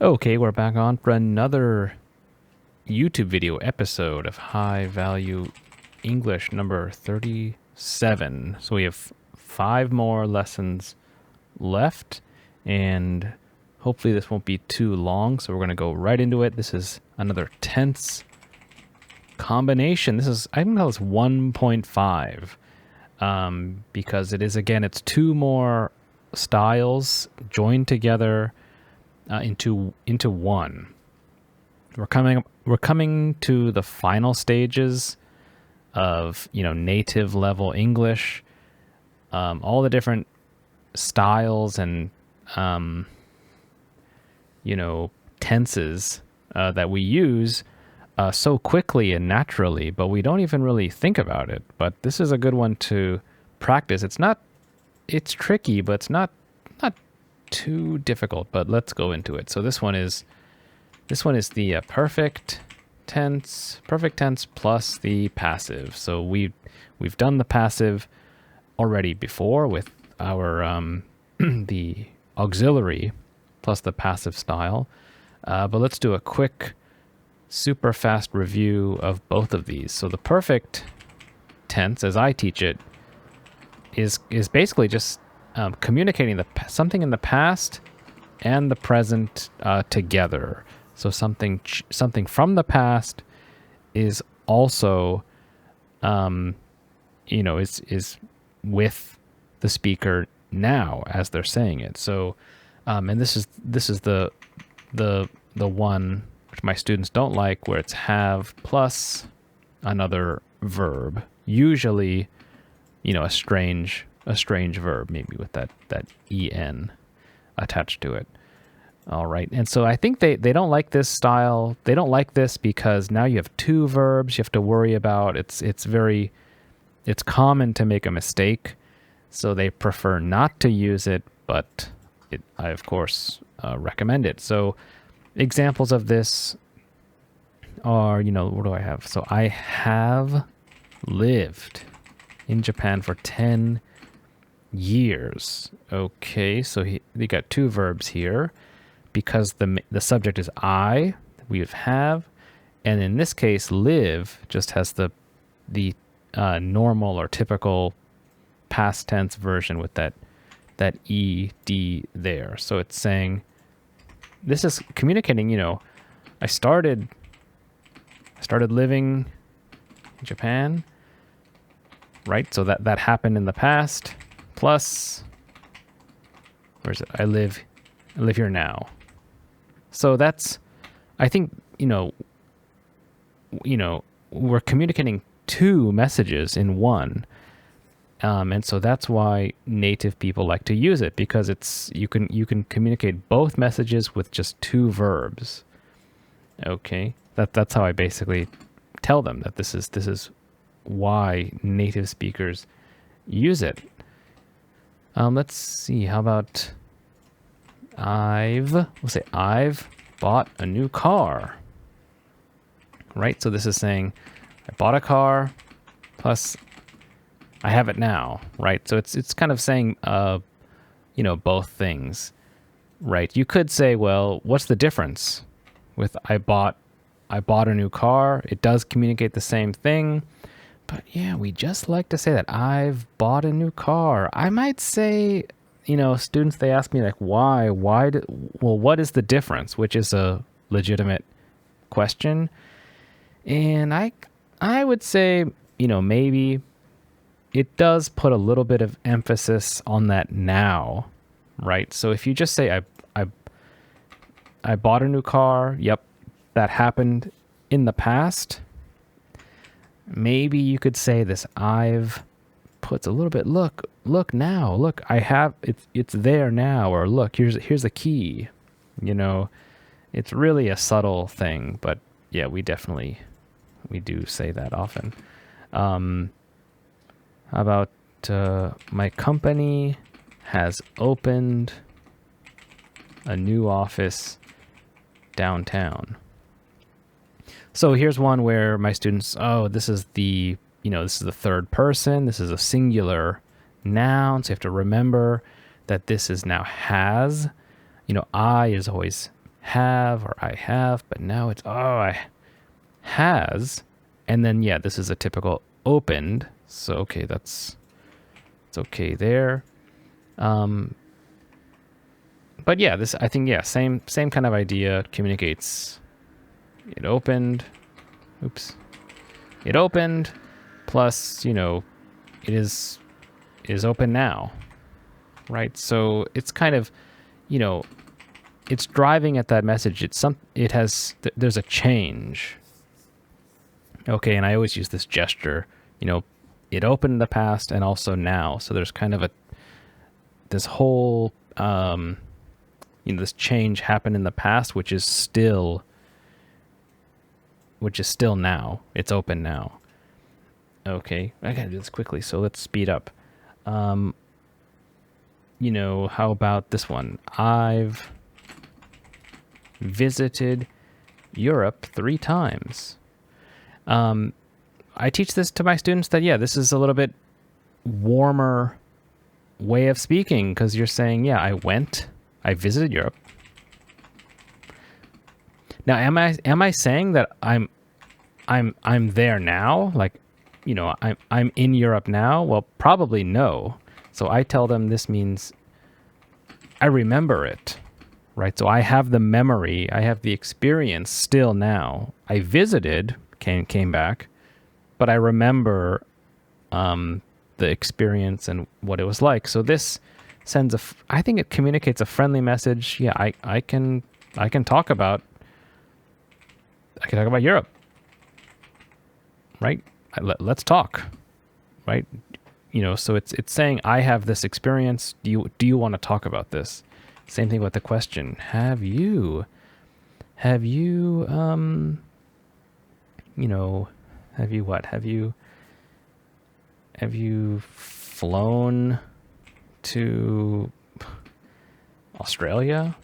Okay, we're back on for another YouTube video episode of High Value English number 37. So we have 5 more lessons left, and hopefully this won't be too long, so we're going to go right into it. This is another tense combination. I think that was 1.5 because it is, again, it's 2 more styles joined together into one. We're coming to the final stages of native level English. All the different styles and tenses that we use so quickly and naturally, but we don't even really think about it. But this is a good one to practice. It's tricky, but it's not too difficult. But let's go into it. So this one is the perfect tense plus the passive. So we've done the passive already before with our the auxiliary plus the passive style. But let's do a quick, super fast review of both of these. So the perfect tense, as I teach it, is basically just communicating something in the past and the present together. So something from the past is also, is with the speaker now as they're saying it. So, and this is the one which my students don't like, where it's have plus another verb, usually, a strange verb, maybe with that en attached to it. All right. And so I think they don't like this style. They don't like this because now you have 2 verbs you have to worry about. It's common to make a mistake. So they prefer not to use it, but I, of course, recommend it. So examples of this are, what do I have? So I have lived in Japan for 10 years. Okay, so we got 2 verbs here. Because the subject is I, we have, and in this case, live just has the normal or typical past tense version with that ed there. So it's saying, this is communicating. I started living in Japan, right? So that happened in the past. Plus, where is it? I live here now. So that's, I think, we're communicating 2 messages in one. And so that's why native people like to use it, because you can communicate both messages with just 2 verbs. Okay. That's how I basically tell them that this is why native speakers use it. Let's see, how about I've bought a new car, right? So this is saying I bought a car plus I have it now, right? So it's kind of saying, both things, right? You could say, well, what's the difference with I bought a new car? It does communicate the same thing, but yeah, we just like to say that I've bought a new car. I might say, students, they ask me like, why, what is the difference? Which is a legitimate question. And I would say, maybe it does put a little bit of emphasis on that now, right? So if you just say, I bought a new car, yep, that happened in the past. Maybe you could say this I've puts a little bit, look now, look, I have it's there now, or look, here's a key. It's really a subtle thing, but yeah, we do say that often. How about my company has opened a new office downtown. So here's one where my students, this is the third person. This is a singular noun. So you have to remember that this is now has. I is always have or I have, but now it's, I has. And then, yeah, this is a typical opened. So, okay, it's okay there. But yeah, this, I think, yeah, same kind of idea. Communicates. It opened. Oops. It opened. Plus, it is open now. Right? So it's kind of, it's driving at that message. There's a change. Okay, and I always use this gesture, it opened in the past and also now. So there's kind of this whole, this change happened in the past, which is still now. It's open now. Okay, I gotta do this quickly, so let's speed up. How about this one? I've visited Europe 3 times. I teach this to my students that, yeah, this is a little bit warmer way of speaking, because you're saying, yeah, I visited Europe. Now, am I saying that I'm there now? Like, I'm in Europe now? Well, probably no. So I tell them this means I remember it, right? So I have the memory, I have the experience still now. I visited, came back, but I remember the experience and what it was like. So this sends I think it communicates a friendly message. Yeah, I can talk about Europe, right? Let's talk, right? So it's saying I have this experience. Do you want to talk about this? Same thing with the question. Have you what? Have you flown to Australia?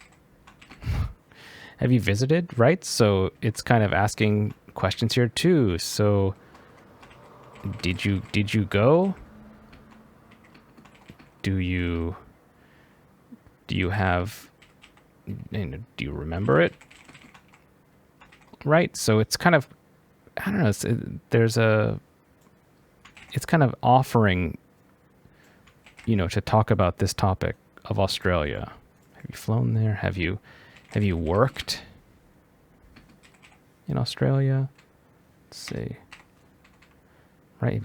Have you visited? Right? So it's kind of asking questions here too. So did you go? Do you have, do you remember it? Right? So it's kind of, I don't know, it's kind of offering, to talk about this topic of Australia. Have you flown there? Have you worked in Australia? Let's see. Right?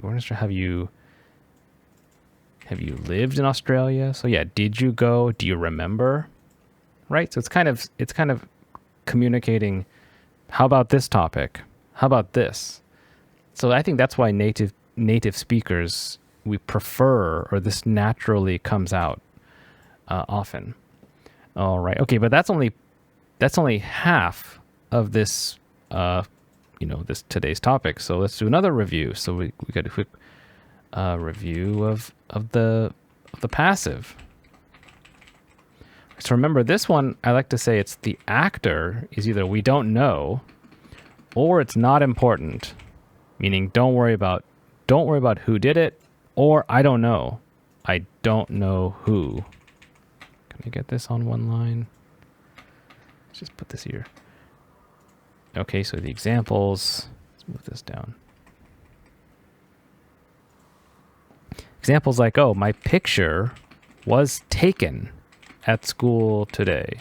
Have you lived in Australia? So yeah, did you go? Do you remember? Right? So it's kind of communicating, how about this topic? How about this? So I think that's why native speakers, we prefer, or this naturally comes out often. All right. Okay, but that's only half of this this today's topic. So let's do another review. So we got a quick review of the passive. So remember, this one, I like to say it's the actor is either we don't know or it's not important, meaning don't worry about who did it, or I don't know who. Can I get this on one line? Let's just put this here. Okay, so the examples, let's move this down. Examples like, oh, my picture was taken at school today.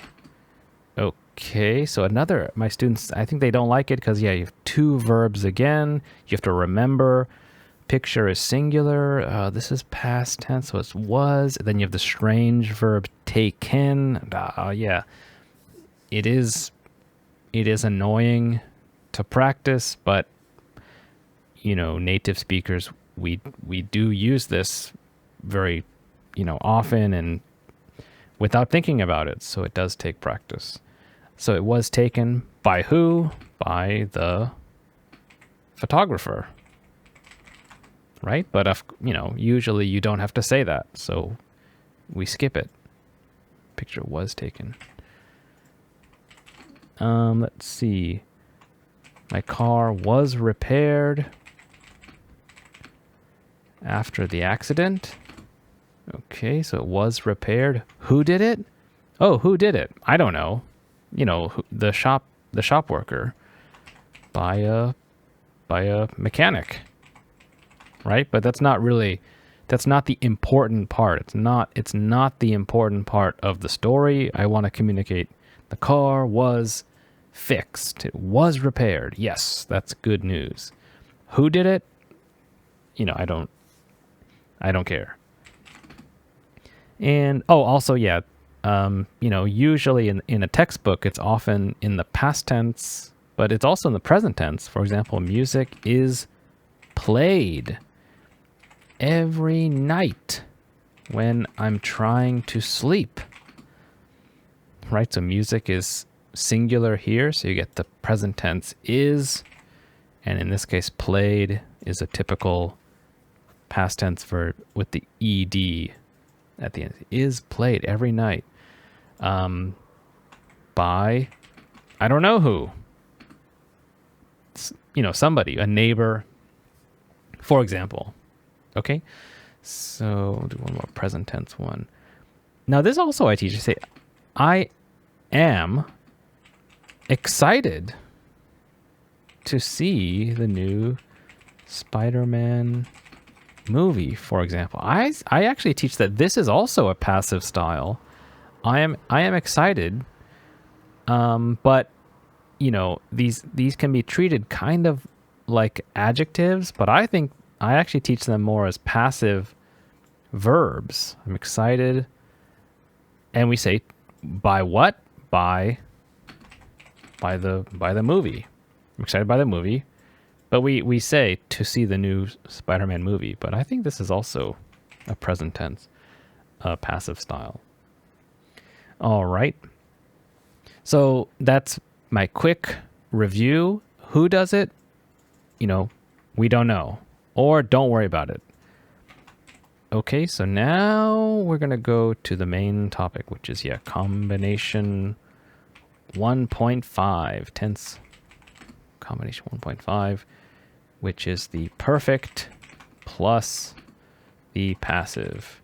Okay, so my students, I think they don't like it because, yeah, you have 2 verbs again. You have to remember, picture is singular. This is past tense, so it's was. Then you have the strange verb taken. Yeah, it is annoying to practice, but, native speakers, we do use this very, often and without thinking about it. So it does take practice. So it was taken by who? By the photographer, right? But usually you don't have to say that, so we skip it. Picture was taken. Let's see. My car was repaired after the accident. Okay, so it was repaired. Who did it? Oh, who did it? I don't know. the shop worker by a mechanic, right? But that's not the important part. It's not the important part of the story. I want to communicate the car was fixed. It was repaired. Yes, that's good news. Who did it? I don't care. And also, yeah, usually in a textbook, it's often in the past tense, but it's also in the present tense. For example, music is played every night when I'm trying to sleep. Right? So music is singular here, so you get the present tense is, and in this case, played is a typical past tense verb with the ed at the end. Is played every night by I don't know who. Somebody, a neighbor, for example. Okay, so we'll do one more present tense one. Now this also I teach you. Say, I am excited to see the new Spider-Man movie, for example. I actually teach that this is also a passive style. I am excited, but these can be treated kind of like adjectives, but I think I actually teach them more as passive verbs. I'm excited, and we say by what? By the movie. I'm excited by the movie. But we say to see the new Spider-Man movie, but I think this is also a present tense passive style. All right. So that's my quick review. Who does it? We don't know, or don't worry about it. Okay, so now we're going to go to the main topic, which is, combination 1.5, tense combination 1.5, which is the perfect plus the passive.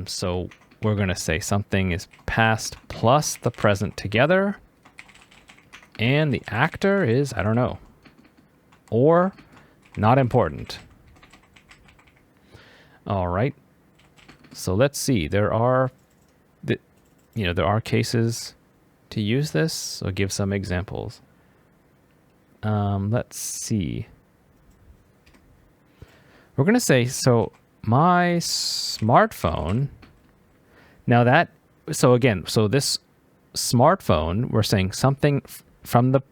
So we're going to say something is past plus the present together, and the actor is, I don't know, or not important. All right. So let's see. There are cases to use this. So give some examples. Let's see. We're going to say, so my smartphone. Now so this smartphone, we're saying something from the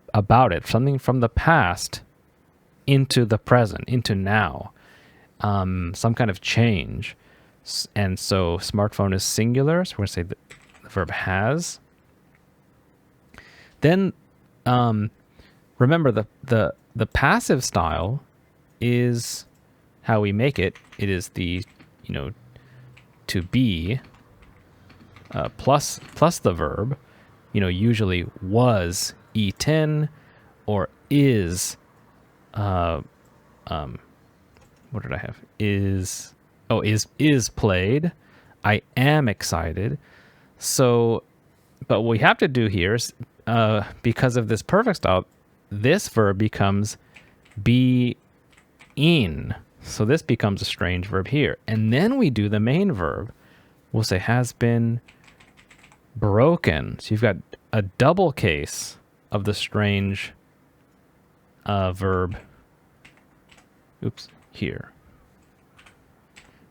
past into the present, into now. Some kind of change. And so smartphone is singular. So we're going to say the verb has. Then remember the passive style is how we make it. It is the, to be plus the verb, usually was eaten or is, what did I have? Is played. I am excited. So, but what we have to do here is, because of this perfect style, this verb becomes be in. So this becomes a strange verb here. And then we do the main verb. We'll say has been broken. So you've got a double case of the strange verb. Oops, here.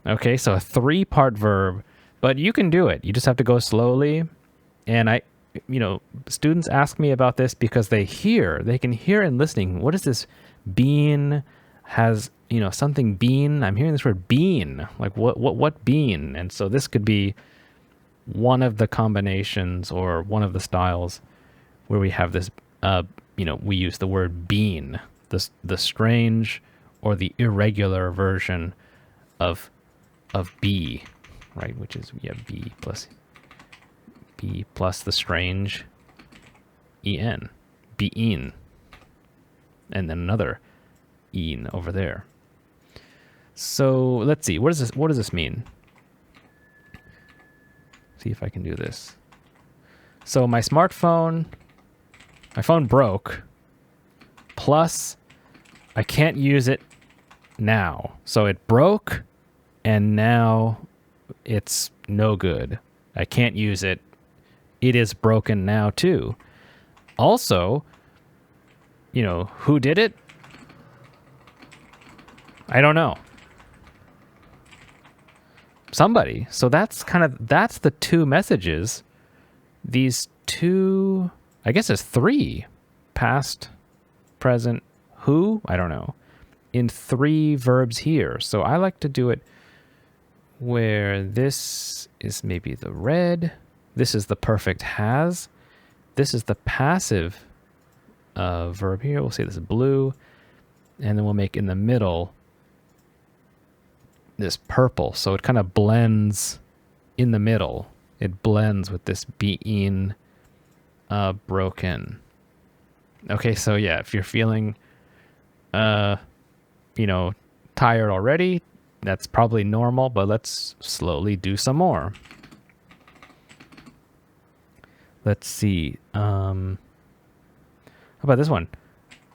Okay, so a 3-part verb, but you can do it. You just have to go slowly. And students ask me about this because they can hear in listening, what is this bean has, something bean? I'm hearing this word bean. Like what bean? And so this could be one of the combinations or one of the styles where we have this, we use the word bean, the strange or the irregular version of be, right? Which is, be plus the strange en, bein, and then another en over there. So let's see, what does this mean? See if I can do this. So my smartphone My phone broke. Plus, I can't use it now. So it broke, and now it's no good. I can't use it. It is broken now, too. Also, you know, who did it? I don't know. Somebody. So that's the two messages. These two, I guess it's three. Past, present, who? I don't know. In three verbs here. So I like to do it where this is maybe the red. This is the perfect has. This is the passive verb here. We'll say this is blue. And then we'll make in the middle this purple. So it kind of blends in the middle. It blends with this being broken. Okay, so yeah, if you're feeling, you know, tired already, that's probably normal, but let's slowly do some more. Let's see. How about this one?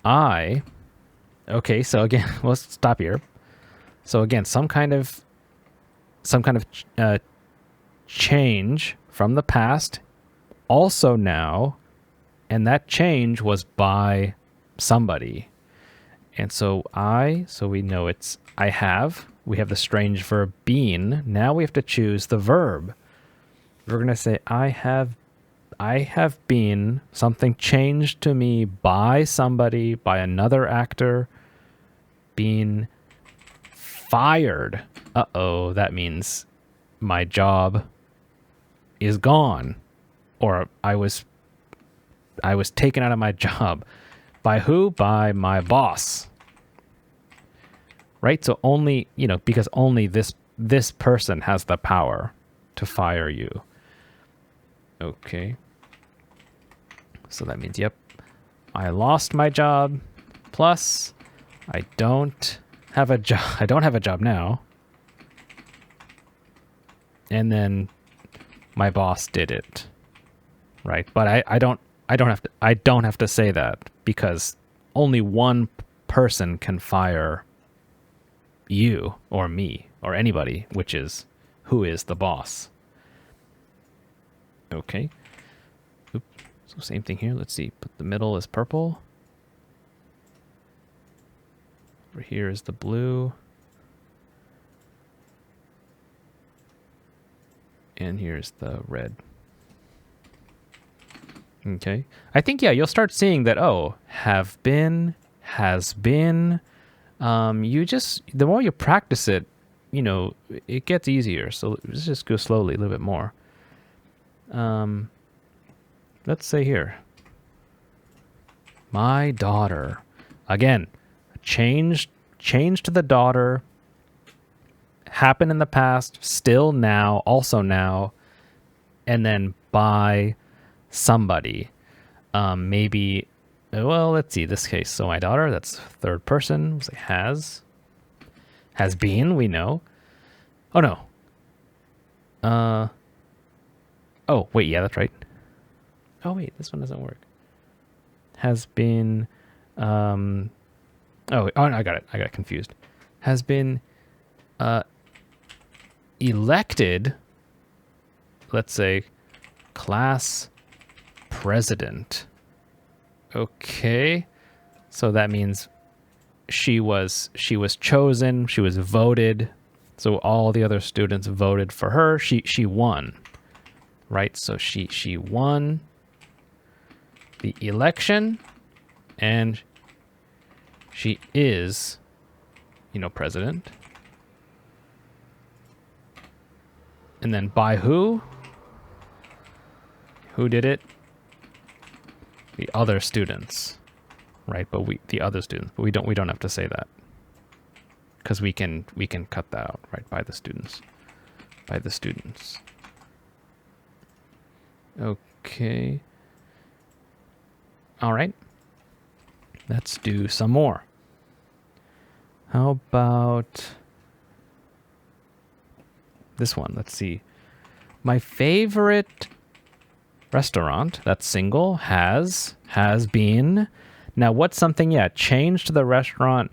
Okay, so again, let's stop here. So again, some kind of change from the past, also now, and that change was by somebody. And so so we know it's I have. We have the strange verb been. Now we have to choose the verb. We're going to say I have been, something changed to me by somebody, by another actor, being fired. Uh-oh, that means my job is gone, or I was taken out of my job. By who? By my boss. Right? So only, you know, because only this person has the power to fire you. Okay. So that means, yep, I lost my job, plus I don't have a job. I don't have a job now. And then my boss did it. Right? But I don't have to say that, because only one person can fire you or me or anybody, which is who is the boss. Okay. Oops. So same thing here. Let's see. Put the middle is purple. Over here is the blue. And here's the red. Okay. I think, yeah, you'll start seeing that, oh, have been, has been. The more you practice it, you know, it gets easier. So let's just go slowly a little bit more. Let's say here, my daughter. Again, change to the daughter. Happened in the past, still now, also now, and then by somebody. Maybe, well, let's see this case. So my daughter, that's third person. We'll say has been, we know. Oh no. Oh wait, yeah, that's right. Oh wait, this one doesn't work. Has been, oh, I got it confused. Has been, elected, let's say, class president. Okay, so that means she was chosen, she was voted, so all the other students voted for her. She won, right? So she won the election, and she is, you know, president. And then by who? Who did it? The other students, right? But the other students, but we don't have to say that, because we can cut that out, right? By the students. Okay. All right. Let's do some more. How about this one? Let's see. My favorite restaurant, that's single, has been. Now, what's something, changed the restaurant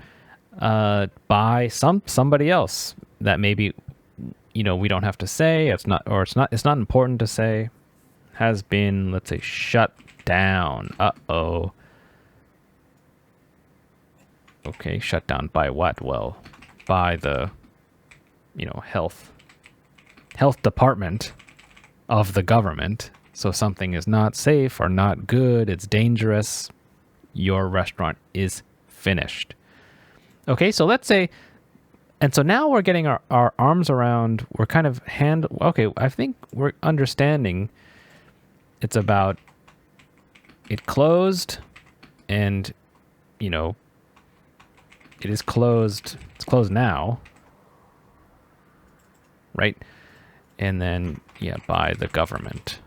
by somebody else that maybe, we don't have to say, it's not important to say. Has been, let's say, shut down. Uh-oh. Okay, shut down by what? Well, by the, health department of the government. So something is not safe or not good, it's dangerous. Your restaurant is finished. Okay, so let's say, and so now we're getting our arms around, we're kind of I think we're understanding it's about it closed and, it is closed, it's closed now, right? And then, by the government.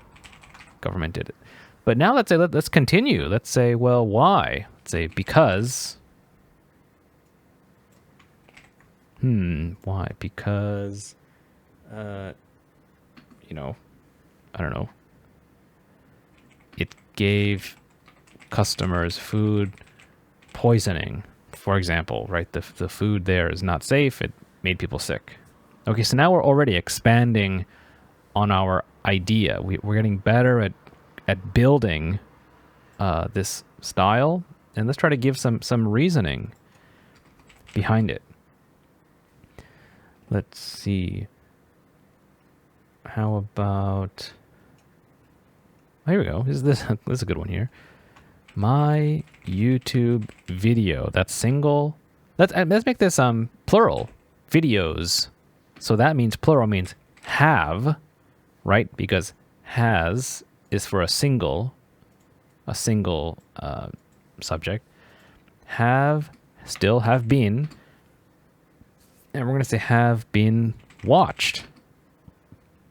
Government did it. But now let's say, let's continue. Let's say, well, why? Let's say, because. Why? Because, I don't know. It gave customers food poisoning, for example, right? The food there is not safe. It made people sick. Okay, so now we're already expanding on our idea. We're getting better at building this style, and let's try to give some reasoning behind it. Let's see. How about? Here we go. This is a good one here. My YouTube video. That's single. Let's make this plural. Videos. So that means plural means have, right? Because has is for a single subject. Still have been. And we're going to say have been watched.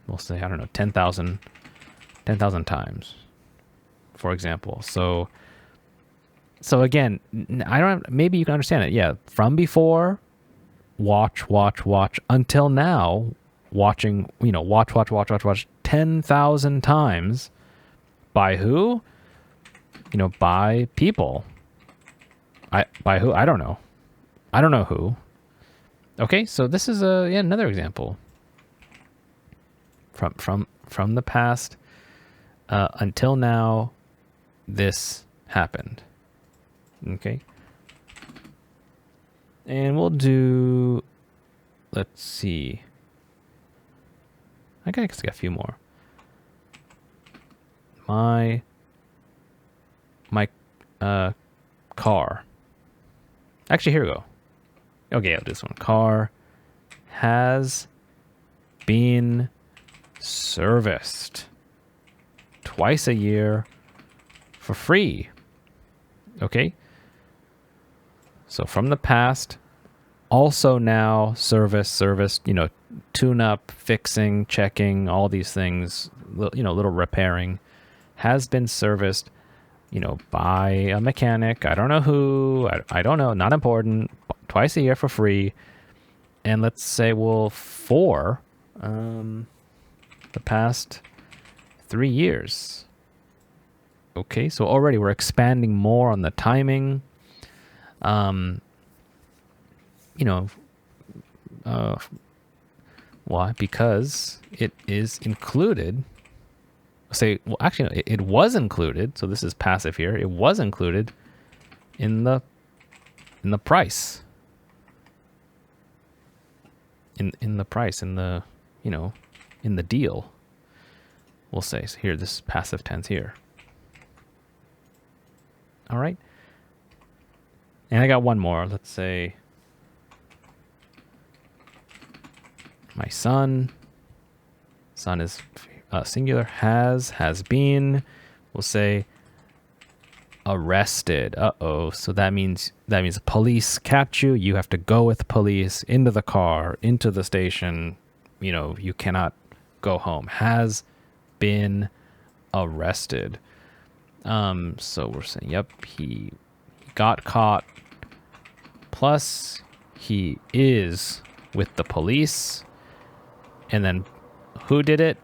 We'll say, I don't know, 10,000 times, for example. So again, maybe you can understand it. Yeah, from before, watch, until now, watching, watch 10,000 times. By who? By people. By who? I don't know. I don't know who. Okay, so this is another example. From the past until now, this happened. Okay. And we'll do, let's see. I guess I got a few more. My car. Actually, here we go. Okay, I'll do this one. Car has been serviced twice a year for free. Okay? So from the past, also now serviced, tune up, fixing, checking, all these things, little repairing, has been serviced, by a mechanic. I don't know who, I don't know, not important, twice a year for free. And let's say, well, for the past 3 years. Okay, so already we're expanding more on the timing. Why? Because it is included. Say, well, actually, it was included. So this is passive here. It was included in the price. In the price, in the deal. We'll say, so here, this is passive tense here. All right. And I got one more. Let's say my son. Son is singular. Has been. We'll say arrested. Uh-oh. So that means police catch you. You have to go with police into the car, into the station. You cannot go home. Has been arrested. So we're saying, yep, he got caught. Plus, he is with the police. And then who did it?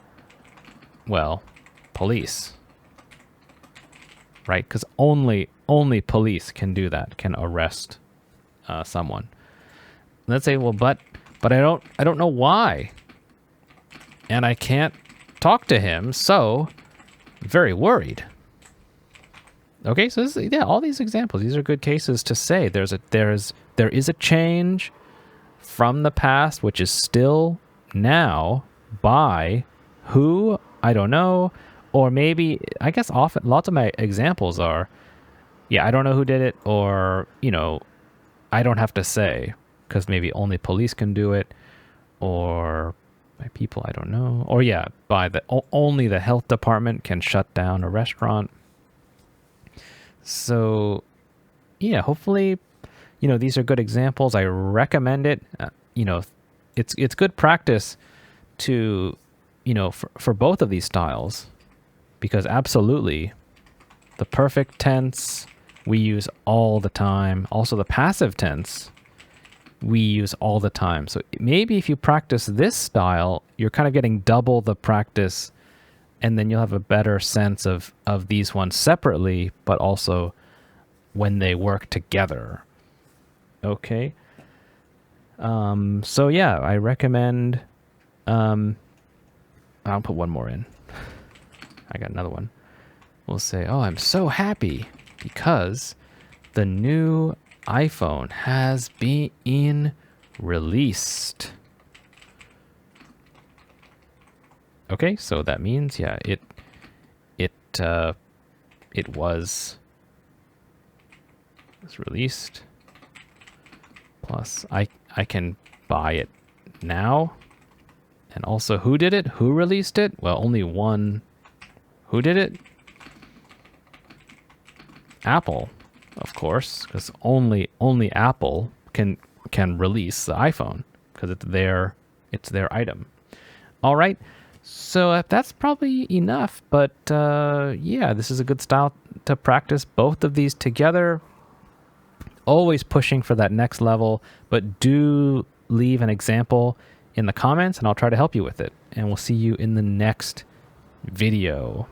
Well, police. right? Because only police can do that, can arrest someone. Let's say, well, but I don't know why, and I can't talk to him, so I'm very worried. Okay, so all these examples, these are good cases to say there is a change from the past, which is still now, by who, I don't know, or maybe, I guess often, lots of my examples are, I don't know who did it, or, I don't have to say, because maybe only police can do it, or by people I don't know, or only the health department can shut down a restaurant. So, hopefully, these are good examples. I recommend it. It's good practice to, for both of these styles, because absolutely the perfect tense we use all the time. Also the passive tense we use all the time. So maybe if you practice this style, you're kind of getting double the practice, and then you'll have a better sense of these ones separately, but also when they work together. Okay. So I recommend, I'll put one more in. I got another one. We'll say, oh, I'm so happy because the new iPhone has been released. Okay, so that means, it was released. Plus, I can buy it now. And also, who did it? Who released it? Well, only one. Who did it? Apple, of course, because only Apple can release the iPhone, because it's their item. All right, so that's probably enough. But this is a good style to practice both of these together. Always pushing for that next level, but do leave an example in the comments, and I'll try to help you with it. And we'll see you in the next video.